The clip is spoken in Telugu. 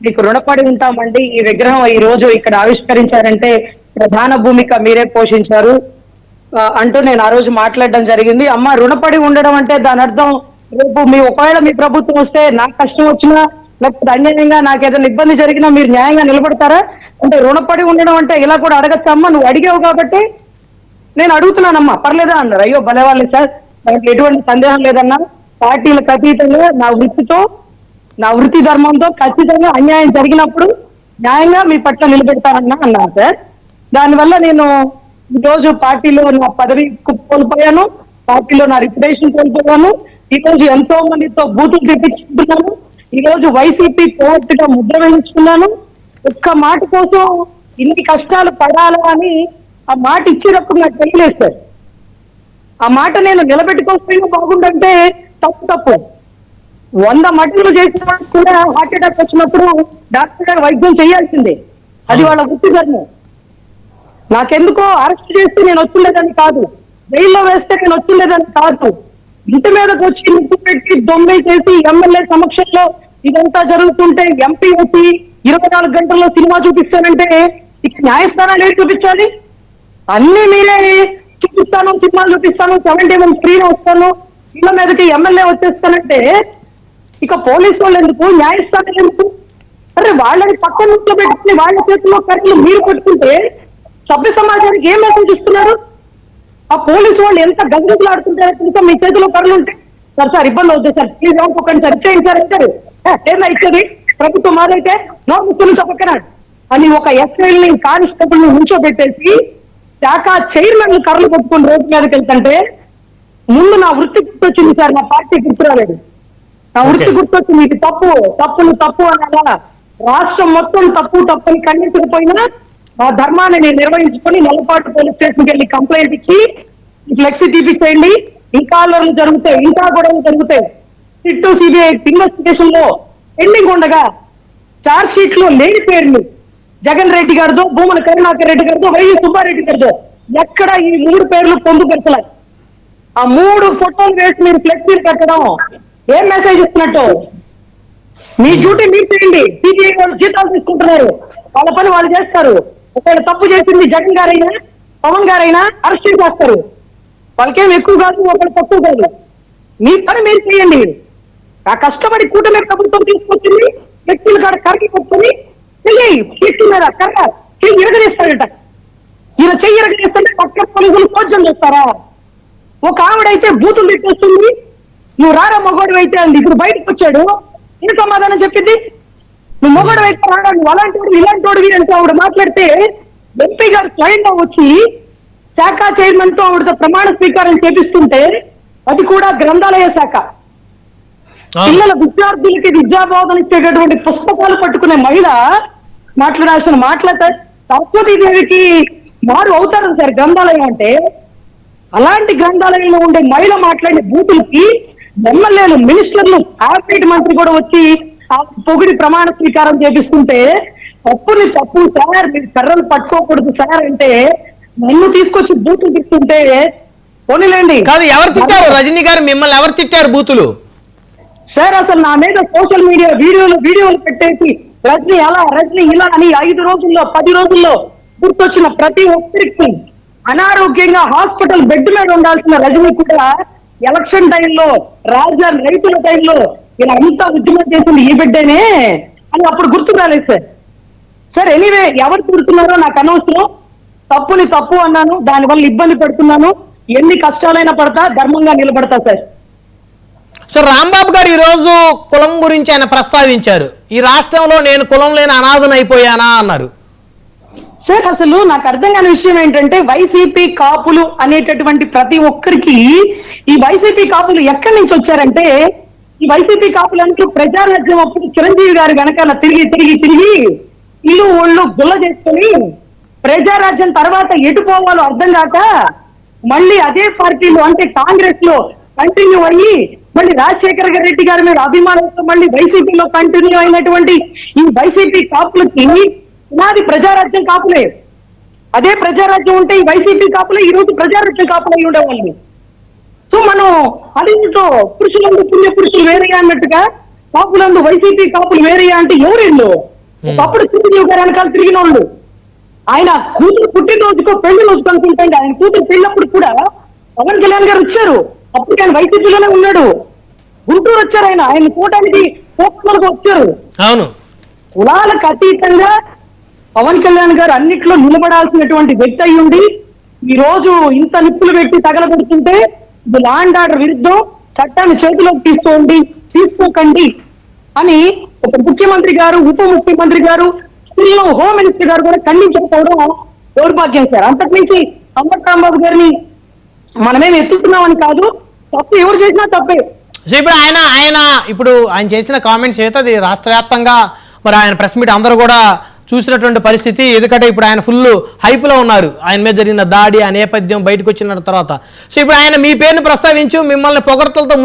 మీకు రుణపడి ఉంటామండి. ఈ విగ్రహం ఈ రోజు ఇక్కడ ఆవిష్కరించారంటే ప్రధాన భూమిక మీరే పోషించారు అంటూ నేను ఆ రోజు మాట్లాడడం జరిగింది. అమ్మ, రుణపడి ఉండడం అంటే దాని అర్థం రేపు ఒకవేళ మీ ప్రభుత్వం వస్తే నాకు కష్టం వచ్చినా, లేకపోతే అన్యాయంగా నాకు ఏదైనా ఇబ్బంది జరిగినా మీరు న్యాయంగా నిలబడతారా అంటే, రుణపడి ఉండడం అంటే ఇలా కూడా అడగచ్చమ్మా, నువ్వు అడిగావు కాబట్టి నేను అడుగుతున్నానమ్మా, పర్లేదా అన్నారు. అయ్యో భలేవాళ్ళే సార్, దాంట్లో ఎటువంటి సందేహం లేదన్నా, పార్టీలకు అతీతంగా నా వృత్తి ధర్మంతో ఖచ్చితంగా అన్యాయం జరిగినప్పుడు న్యాయంగా మీ పట్ల నిలబెడతానన్నా అన్నారు సార్. దానివల్ల నేను ఈ రోజు పార్టీలో నా పదవి కోల్పోయాను, పార్టీలో నా రిప్యుటేషన్ కోల్పోయాను. ఈ రోజు ఎంతో మందితో బూతులు తెప్పించుకుంటున్నాను. ఈ రోజు వైసీపీ కోర్టుగా ముద్ర వేయించుకున్నాను. ఒక్క మాట కోసం ఇన్ని కష్టాలు పడాలా అని ఆ మాట ఇచ్చేటప్పుడు నాకు తెలియలేదు సార్. ఆ మాట నేను నిలబెట్టుకోకపోయినా బాగుండంటే తప్పు. 100 మటన్లు చేసిన వాళ్ళకి కూడా హార్ట్ అటాక్ వచ్చినప్పుడు డాక్టర్ గారు వైద్యం చేయాల్సిందే, అది వాళ్ళ వృత్తి ధర్మం. నాకెందుకో అరెస్ట్ చేస్తే నేను వచ్చిండేదని కాదు, జైల్లో వేస్తే నేను వచ్చిండేదని కాదు, ఇంటి మీదకి వచ్చి ముక్కు పెట్టి దొమ్మి చేసి ఎమ్మెల్యే సమక్షంలో ఇదంతా జరుగుతుంటే ఎంపీ వచ్చి 24 గంటల్లో సినిమా చూపిస్తానంటే ఇక న్యాయస్థానాలు ఏం చూపించాలి? అన్ని మీరే చూపిస్తాను, సినిమాలు చూపిస్తాను, 70mm స్క్రీన్ వస్తాను, ఇళ్ళ మీదకి ఎమ్మెల్యే వచ్చేస్తానంటే ఇక పోలీసు వాళ్ళు ఎందుకు, న్యాయస్థానాలు ఎందుకు? అరే వాళ్ళని పక్కన నుంచి పెట్టుకుని వాళ్ళ చేతిలో కర్రలు మీరు పెట్టుకుంటే సభ్య సమాజానికి ఏం మెసేజ్ ఇస్తున్నారు? ఆ పోలీసు వాళ్ళు ఎంత గజగజలు ఆడుతుంటారో తెలుసా? మీ చేతిలో కర్రలు ఉంటే సార్ ఇబ్బంది అవుతుంది సార్, ప్లీజ్ ఒక్కొక్కరిని సార్ ఇచ్చేయండి సార్ అంటారు. ఏమైనా ఇచ్చేది ప్రభుత్వం మాదైతే నోరు పక్కన అని ఒక ఎస్ఐల్ని కానిస్టేబుల్ ని ఉంచోబెట్టేసి శాఖ చైర్మన్ కర్రలు పట్టుకుని రోడ్డు మీదకి వెళ్తుంటే ముందు నా వృత్తి గుర్తొచ్చింది సార్, నా పార్టీ గుర్తురాలేదు. నా వృత్తి గుర్తొచ్చింది. ఇది తప్పు అనాలా? రాష్ట్రం మొత్తం తప్పుని ఖండించకపోయినా ఆ ధర్మాన్ని నేను నిర్వహించుకొని నల్లపాటు పోలీస్ స్టేషన్కి వెళ్ళి కంప్లైంట్ ఇచ్చి ఫ్లెక్సీ తీపిచ్చేయండి, ఇంకా అల్లర్లు జరుగుతాయి, ఇంకా గొడవలు జరుగుతాయి. సిట్టు సిబిఐ ఇన్వెస్టిగేషన్ లో పెండింగ్ ఉండగా చార్జ్ షీట్ లో లేని పేర్లు జగన్ రెడ్డి గారిదో, భూమన కరుణాకర్ రెడ్డి గారిదో, వైవి సుబ్బారెడ్డి గారిదో ఎక్కడ ఈ 3 పేర్లు పొందుపరచలేదు. ఆ 3 ఫోటోలు వేసి మీరు ఫ్లెక్సీలు కట్టడం ఏం మెసేజ్ ఇస్తున్నట్టు? మీ డ్యూటీ మీరు చేయండి, సిబిఐ వాళ్ళు జీతాలు తీసుకుంటున్నారు, వాళ్ళ పని వాళ్ళు చేస్తారు. ఒకవేళ తప్పు చేసింది జగన్ గారైనా పవన్ గారైనా అరెస్ట్ చేస్తారు, వాళ్ళకేం ఎక్కువ కాదు, ఒకళ్ళు తక్కువ కాదు. మీ పని మీరు చేయండి. ఆ కష్టపడి కూటమి ప్రభుత్వం తీసుకొచ్చింది, వ్యక్తులు కాడ కర్రీ కొట్టుకొని చెయ్యి కర్ర చెయ్యి ఎరగదీస్తాడట. ఈయన చెయ్యి ఎరగదీస్తుంటే పక్క పోలీసులు భోజనం చేస్తారా? ఒక ఆవిడైతే బూతులు తిట్టేస్తుంది, నువ్వు రారా మగోడు అయితే అంది. ఇప్పుడు బయటకు వచ్చాడు, ఏ సమాధానం చెప్పింది? నువ్వు మొగడు అయితే రాడా, నువ్వు అలాంటి వాడు ఇలాంటి వాడివి అంటే ఆవిడ మాట్లాడితే ఎంపీ గారు స్వయంగా వచ్చి శాఖ చైర్మన్ తో ఆవిడతో ప్రమాణ స్వీకారం చేపిస్తుంటే అది కూడా గ్రంథాలయ శాఖ పిల్లల విద్యార్థులకి విద్యాబోధన ఇచ్చేటటువంటి పుస్తకాలు పట్టుకునే మహిళ మాట్లాడాల్సిన మాట్లాడతారు. సరస్వతీదేవికి మారు అవుతారు సార్ గ్రంథాలయం అంటే. అలాంటి గ్రంథాలయంలో ఉండే మహిళ మాట్లాడే బూతులకి ఎమ్మెల్యేలు, మినిస్టర్లు, కార్పొరేట్ మంత్రి కూడా వచ్చి ఆ పొగిడి ప్రమాణ స్వీకారం చేపిస్తుంటే తప్పు సార్, మీరు కర్రలు పట్టుకోకూడదు సార్ అంటే నన్ను తీసుకొచ్చి బూతులు తిట్టుంటే పోనీలేండి. కాదు, ఎవరు తిట్టారు రజనీ గారు? మిమ్మల్ని ఎవరు తిట్టారు బూతులు? సార్ అసలు నా మీద సోషల్ మీడియా వీడియోలు పెట్టేసి రజనీ అలా, రజనీ ఇలా అని 5 రోజుల్లో 10 రోజుల్లో గుర్తొచ్చిన ప్రతి ఒక్కరికి అనారోగ్యంగా హాస్పిటల్ బెడ్ మీద ఉండాల్సిన రజనీ కూడా ఎలక్షన్ టైంలో, రైతుల టైంలో ఇలా అంతా ఉద్యమం చేసింది ఈ బిడ్డనే అని అప్పుడు గుర్తు రాలేదు సార్. ఎనీవే ఎవరు తిడుతున్నారో నాకు అనవసరం. తప్పు అన్నాను, దానివల్ల ఇబ్బంది పడుతున్నాను, ఎన్ని కష్టాలైనా పడతా, ధర్మంగా నిలబడతా సార్. సో రాంబాబు గారు ఈ రోజు కులం గురించి ఆయన ప్రస్తావించారు. ఈ రాష్ట్రంలో నేను కులం లేని అనాథనైపోయానా అన్నారు. సార్ అసలు నాకు అర్థం కాని విషయం ఏంటంటే, వైసీపీ కాపులు అనేటటువంటి ప్రతి ఒక్కరికి ఈ వైసీపీ కాపులు ఎక్కడి నుంచి వచ్చారంటే, ఈ వైసీపీ కాపులు అంటూ ప్రజారాజ్యం అప్పుడు చిరంజీవి గారు వెనకాల తిరిగి ఇల్లు ఒళ్ళు గుల్ల చేసుకొని ప్రజారాజ్యం తర్వాత ఎటు పోవాలో అర్థం కాక మళ్ళీ అదే పార్టీలో అంటే కాంగ్రెస్ లో కంటిన్యూ అయ్యి మళ్ళీ రాజశేఖర రెడ్డి గారి మీద అభిమానంతో మళ్ళీ వైసీపీలో కంటిన్యూ అయినటువంటి ఈ వైసీపీ కాపులకి నాది ప్రజారాజ్యం కాపులే. అదే ప్రజారాజ్యం ఉంటే ఈ వైసీపీ కాపులే ఈ రోజు ప్రజారాజ్యం కాపులు అయి ఉండేవాళ్ళు. సో మనం అదేంటో పురుషులందు పుణ్య పురుషులు వేరేగా అన్నట్టుగా కాపులందు వైసీపీ కాపులు వేరే అంటే ఎవరిల్లు ఒకప్పుడు చిరంజీవి గారు వెనకాల తిరిగిన వాళ్ళు. ఆయన కూతురు పుట్టినరోజుకో పెళ్లి రోజుకు అనుకుంటే ఆయన కూతురు పెళ్ళప్పుడు కూడా పవన్ కళ్యాణ్ గారు వచ్చారు. అప్పుడు ఆయన వైసీపీలోనే ఉన్నాడు. గుంటూరు వచ్చారు, ఆయన చూడడానికి కోపంలోకి వచ్చారు. అవును, కులాలకు అతీతంగా పవన్ కళ్యాణ్ గారు అన్నిట్లో నిలబడాల్సినటువంటి వ్యక్తి అయి ఉండి ఈ రోజు ఇంత నిప్పులు పెట్టి తగలబెడుతుంటే ఇది లా అండ్ ఆర్డర్ విరుద్ధం, చట్టాన్ని చేతిలోకి తీసుకోకండి అని ఒక ముఖ్యమంత్రి గారు, ఉప ముఖ్యమంత్రి గారు, హోమ్ మినిస్టర్ గారు కూడా ఖండించకపోవడం దౌర్భాగ్యం సార్. అంతకుమించి అంబటి రాంబాబు గారిని మనమేం ఎత్తుతున్నామని కాదు, తప్పు ఎవరు చేసినా తప్పే. సో ఇప్పుడు ఆయన చేసిన కామెంట్స్ అయితే అది రాష్ట్ర వ్యాప్తంగా మరి ఆయన ప్రెస్ మీట్ అందరూ కూడా చూసినటువంటి పరిస్థితి. ఎందుకంటే ఇప్పుడు ఆయన ఫుల్ హైప్లో ఉన్నారు. ఆయన మీద జరిగిన దాడి, ఆ నేపథ్యం బయటకు వచ్చిన తర్వాత. సో ఇప్పుడు ఆయన మీ పేరుని ప్రస్తావించు మిమ్మల్ని పొగడ్తలతో